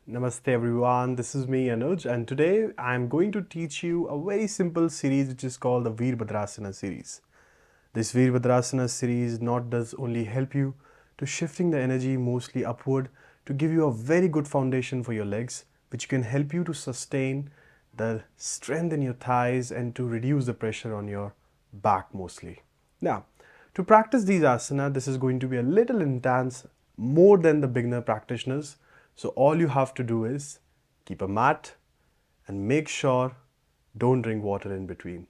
Namaste everyone, this is me Anuj, and today I'm going to teach you a very simple series which is called the Virbhadrasana series. This Virbhadrasana series not does only help you to shifting the energy mostly upward to give you a very good foundation for your legs, which can help you to sustain the strength in your thighs and to reduce the pressure on your back mostly. Now, to practice these asana, this is going to be a little intense, more than the beginner practitioners. So all you have to do is keep a mat and make sure don't drink water in between.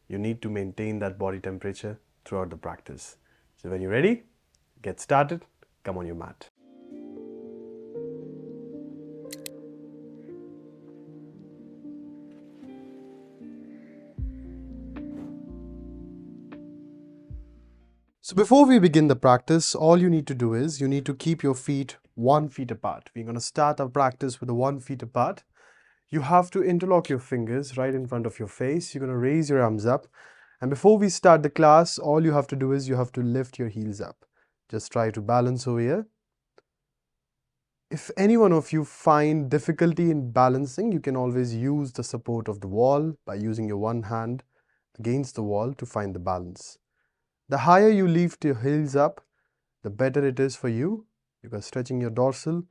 You need to maintain that body temperature throughout the practice. So when you're ready, get started, come on your mat. So before we begin the practice, all you need to do is you need to keep your feet 1 feet apart. We're going to start our practice with the 1 feet apart. You have to interlock your fingers right in front of your face. You're going to raise your arms up. And before we start the class, all you have to do is you have to lift your heels up. Just try to balance over here. If any one of you find difficulty in balancing, you can always use the support of the wall by using your one hand against the wall to find the balance. The higher you lift your heels up, the better it is for you. You are stretching your dorsal,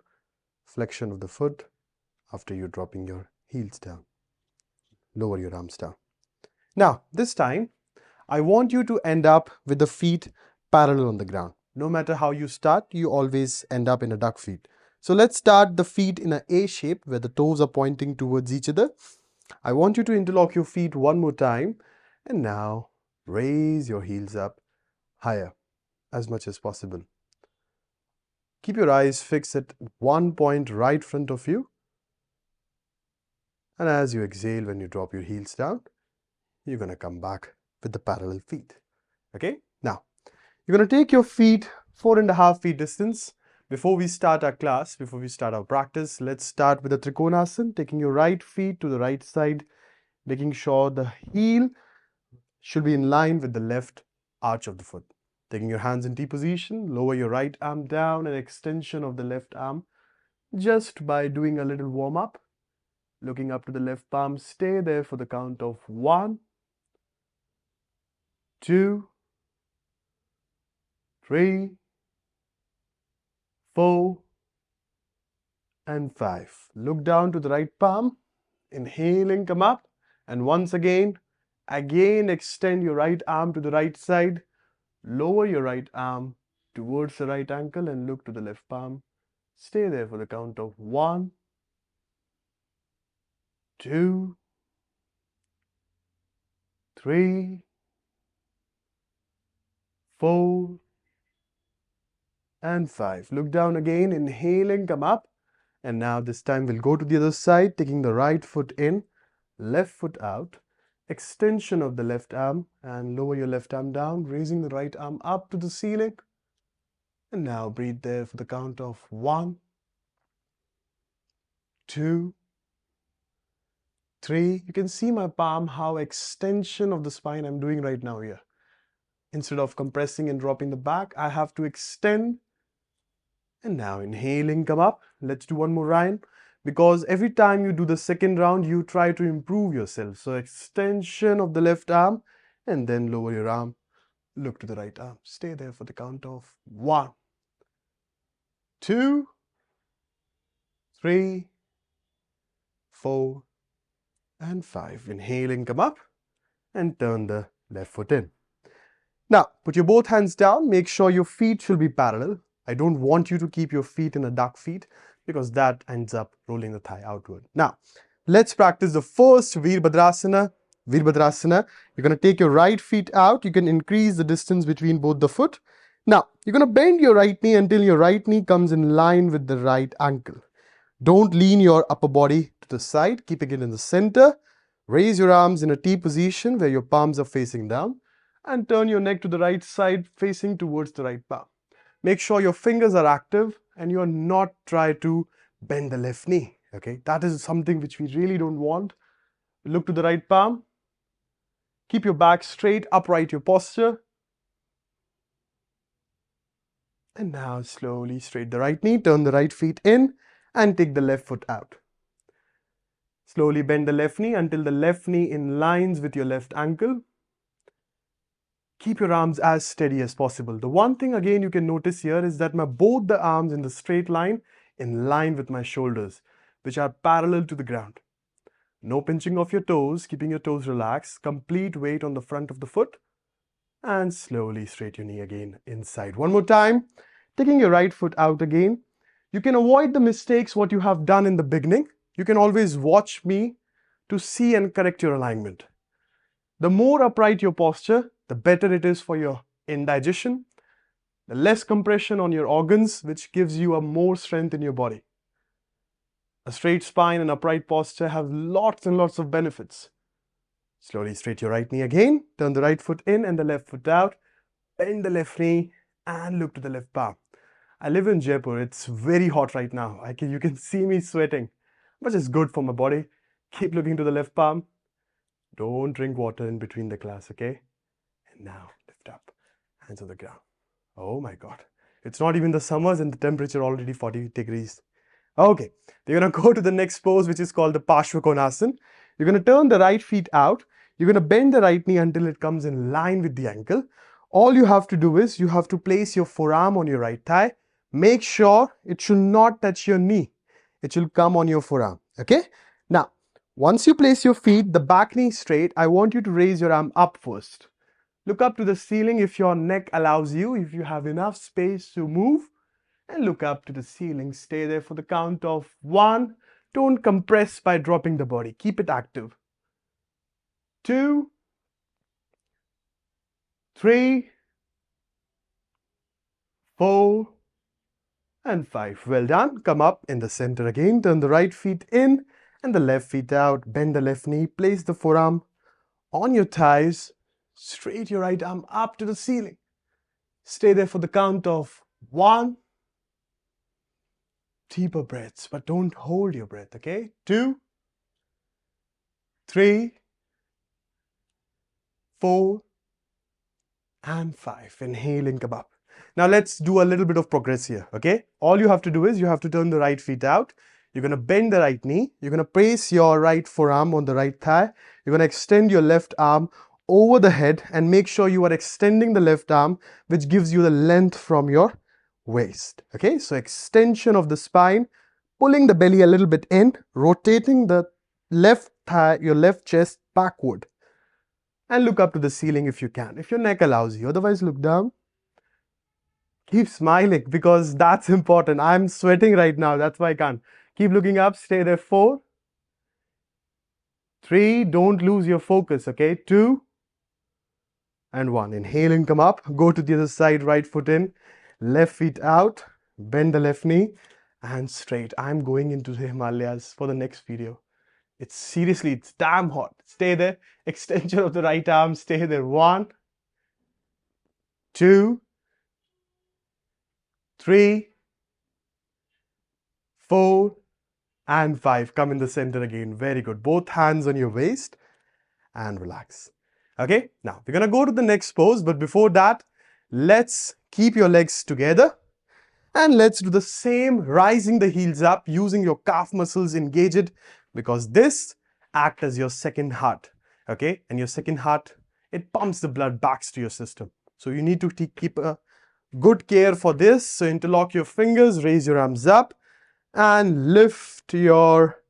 flexion of the foot after you're dropping your heels down. Lower your arms down. Now, this time, I want you to end up with the feet parallel on the ground. No matter how you start, you always end up in a duck feet. So let's start the feet in an A shape where the toes are pointing towards each other. I want you to interlock your feet one more time. And now, raise your heels up higher as much as possible. Keep your eyes fixed at one point right front of you. And as you exhale, when you drop your heels down, you're going to come back with the parallel feet. Okay? Now, you're going to take your feet 4.5 feet distance. Before we start our class, before we start our practice, let's start with the Trikonasana, taking your right feet to the right side, making sure the heel should be in line with the left arch of the foot. Taking your hands in T position, lower your right arm down, an extension of the left arm, just by doing a little warm up. Looking up to the left palm, stay there for the count of 1, 2, 3, 4, and 5. Look down to the right palm, inhaling, come up, and once again extend your right arm to the right side, lower your right arm towards the right ankle and look to the left palm. Stay there for the count of 1, 2, 3, 4, and 5. Look down again, inhaling, come up. And now this time we'll go to the other side, taking the right foot in, left foot out, extension of the left arm, and lower your left arm down, raising the right arm up to the ceiling. And now breathe there for the count of 1, 2, 3. You can see my palm, how extension of the spine I'm doing right now here. Instead of compressing and dropping the back, I have to extend. And now inhaling, come up. Let's do one more round, because every time you do the second round, you try to improve yourself. So extension of the left arm and then lower your arm. Look to the right arm. Stay there for the count of 1, 2, 3, 4, and 5. Inhaling, come up and turn the left foot in. Now, put your both hands down. Make sure your feet should be parallel. I don't want you to keep your feet in a duck feet because that ends up rolling the thigh outward. Now, let's practice the first Virbhadrasana. Virbhadrasana. You're going to take your right feet out. You can increase the distance between both the foot. Now, you're going to bend your right knee until your right knee comes in line with the right ankle. Don't lean your upper body to the side, keeping it in the center. Raise your arms in a T position where your palms are facing down and turn your neck to the right side facing towards the right palm. Make sure your fingers are active and you are not trying to bend the left knee. Okay, that is something which we really don't want. Look to the right palm. Keep your back straight, upright your posture. And now slowly straight the right knee, turn the right feet in and take the left foot out. Slowly bend the left knee until the left knee aligns with your left ankle. Keep your arms as steady as possible. The one thing again you can notice here is that both the arms in the straight line in line with my shoulders, which are parallel to the ground. No pinching of your toes, keeping your toes relaxed. Complete weight on the front of the foot. And slowly straight your knee again inside. One more time. Taking your right foot out again. You can avoid the mistakes what you have done in the beginning. You can always watch me to see and correct your alignment. The more upright your posture, the better it is for your indigestion. The less compression on your organs, which gives you a more strength in your body. A straight spine and upright posture have lots and lots of benefits. Slowly straight your right knee again. Turn the right foot in and the left foot out. Bend the left knee and look to the left palm. I live in Jaipur. It's very hot right now. You can see me sweating, which is good for my body. Keep looking to the left palm. Don't drink water in between the class, okay? And now lift up. Hands on the ground. Oh my God. It's not even the summers and the temperature already 40 degrees. Okay, we're going to go to the next pose, which is called the Parshvakonasana. You're going to turn the right feet out. You're going to bend the right knee until it comes in line with the ankle. All you have to do is you have to place your forearm on your right thigh. Make sure it should not touch your knee. It should come on your forearm. Okay? Now, once you place your feet, the back knee straight, I want you to raise your arm up first. Look up to the ceiling if your neck allows you, if you have enough space to move. And look up to the ceiling. Stay there for the count of 1. Don't compress by dropping the body. Keep it active. 2, 3, 4, and 5. Well done. Come up in the center again. Turn the right feet in and the left feet out. Bend the left knee. Place the forearm on your thighs. Straight your right arm up to the ceiling. Stay there for the count of 1. Deeper breaths, but don't hold your breath, okay? 2, 3, 4, and 5. Inhale and come up. Now let's do a little bit of progress here, okay? All you have to do is you have to turn the right feet out. You're going to bend the right knee. You're going to place your right forearm on the right thigh. You're going to extend your left arm over the head and make sure you are extending the left arm, which gives you the length from your waist. Okay, so extension of the spine, pulling the belly a little bit in, rotating the left thigh, your left chest backward. And look up to the ceiling if you can, if your neck allows you. Otherwise, look down. Keep smiling because that's important. I'm sweating right now. That's why I can't. Keep looking up. Stay there. 4, 3. Don't lose your focus. Okay. 2, and 1. Inhale and come up. Go to the other side. Right foot in. Left feet out, bend the left knee and straight. I'm going into the Himalayas for the next video. It's damn hot. Stay there. Extension of the right arm. Stay there. 1, 2, 3, 4, and 5. Come in the center again. Very good. Both hands on your waist and relax. Okay, now we're going to go to the next pose, but before that, let's keep your legs together and let's do the same, rising the heels up, using your calf muscles, engage it, because this acts as your second heart, okay? And your second heart, it pumps the blood back to your system. So you need to keep a good care for this. So interlock your fingers, raise your arms up and lift your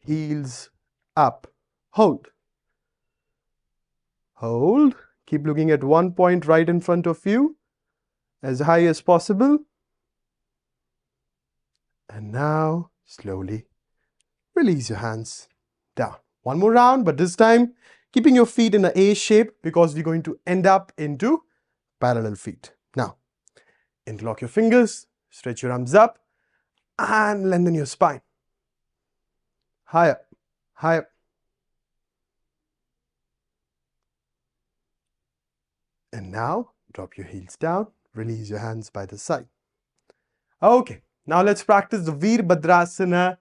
heels up. Hold. Hold. Keep looking at one point right in front of you, as high as possible. And now, slowly, release your hands down. One more round, but this time, keeping your feet in an A shape because we're going to end up into parallel feet. Now, interlock your fingers, stretch your arms up, and lengthen your spine. Higher, higher. And now, drop your heels down, release your hands by the side. Okay, now let's practice the Virbhadrasana,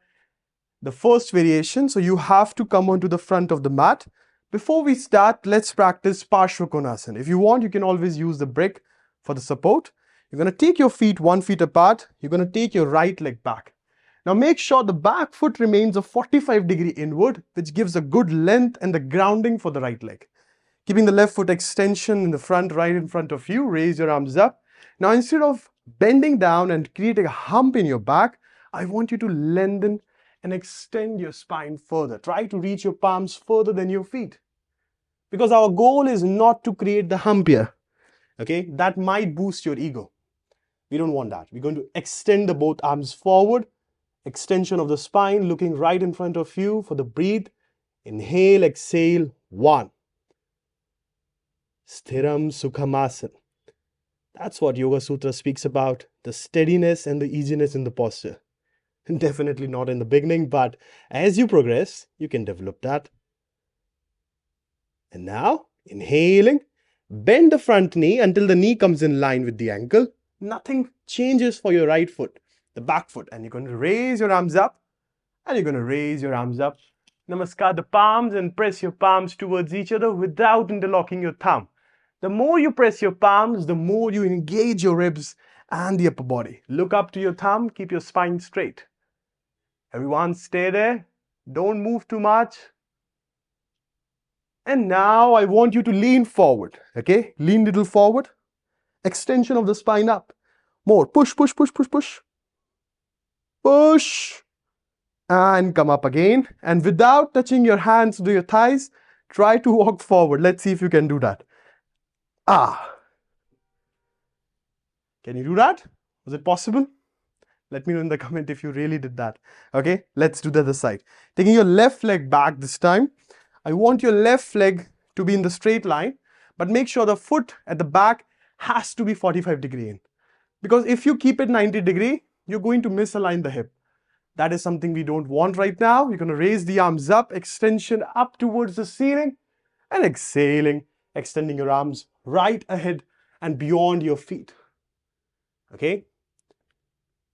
the first variation. So you have to come onto the front of the mat. Before we start, let's practice Parshvakonasana. If you want, you can always use the brick for the support. You're going to take your feet 1 foot apart. You're going to take your right leg back. Now make sure the back foot remains a 45-degree inward, which gives a good length and the grounding for the right leg. Keeping the left foot extension in the front, right in front of you, raise your arms up. Now instead of bending down and creating a hump in your back, I want you to lengthen and extend your spine further. Try to reach your palms further than your feet. Because our goal is not to create the hump here. Okay, that might boost your ego. We don't want that. We're going to extend the both arms forward. Extension of the spine, looking right in front of you for the breathe. Inhale, exhale, 1. Sthiram Sukhamasana. That's what Yoga Sutra speaks about, the steadiness and the easiness in the posture. Definitely not in the beginning, but as you progress, you can develop that. And now, inhaling, bend the front knee until the knee comes in line with the ankle. Nothing changes for your right foot, the back foot. And you're going to raise your arms up, and you're going to raise your arms up. Namaskar the palms and press your palms towards each other without interlocking your thumb. The more you press your palms, the more you engage your ribs and the upper body. Look up to your thumb, keep your spine straight. Everyone stay there. Don't move too much. And now I want you to lean forward. Okay? Lean little forward. Extension of the spine up. More. Push, push, push, push, push. Push. And come up again. And without touching your hands to your thighs, try to walk forward. Let's see if you can do that. Can you do that? Was it possible? Let me know in the comment if you really did that. Okay, let's do the other side. Taking your left leg back this time. I want your left leg to be in the straight line, but make sure the foot at the back has to be 45 degree in. Because if you keep it 90 degree, you're going to misalign the hip. That is something we don't want right now. You're going to raise the arms up, extension up towards the ceiling, and exhaling, extending your arms right ahead and beyond your feet. Okay?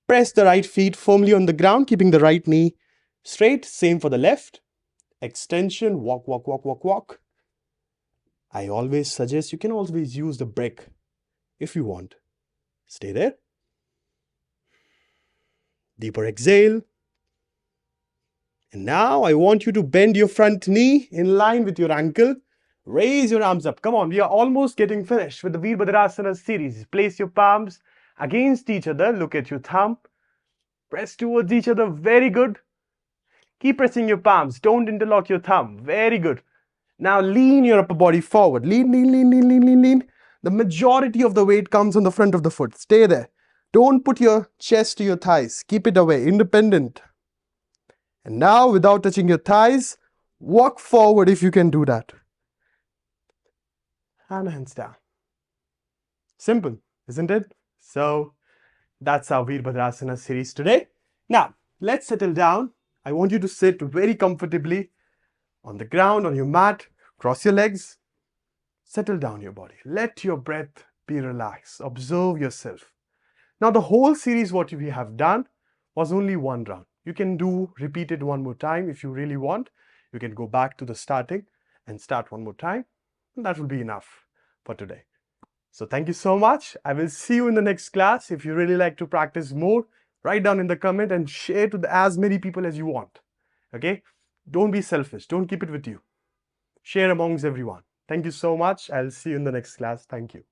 Press the right feet firmly on the ground, keeping the right knee straight. Same for the left. Extension, walk, walk, walk, walk, walk. I always suggest you can always use the break if you want. Stay there. Deeper exhale. And now I want you to bend your front knee in line with your ankle. Raise your arms up. Come on, we are almost getting finished with the Virbhadrasana series. Place your palms against each other. Look at your thumb. Press towards each other. Very good. Keep pressing your palms. Don't interlock your thumb. Very good. Now lean your upper body forward. Lean, lean, lean, lean, lean, lean, lean. The majority of the weight comes on the front of the foot. Stay there. Don't put your chest to your thighs. Keep it away. Independent. And now, without touching your thighs, walk forward if you can do that. And hands down. Simple, isn't it? So, that's our Virbhadrasana series today. Now, let's settle down. I want you to sit very comfortably on the ground, on your mat. Cross your legs. Settle down your body. Let your breath be relaxed. Observe yourself. Now, the whole series, what we have done, was only one round. You can repeat it one more time if you really want. You can go back to the starting and start one more time. And that will be enough for today. So thank you so much. I will see you in the next class. If you really like to practice more, write down in the comment and share to as many people as you want. Okay? Don't be selfish. Don't keep it with you. Share amongst everyone. Thank you so much. I'll see you in the next class. Thank you.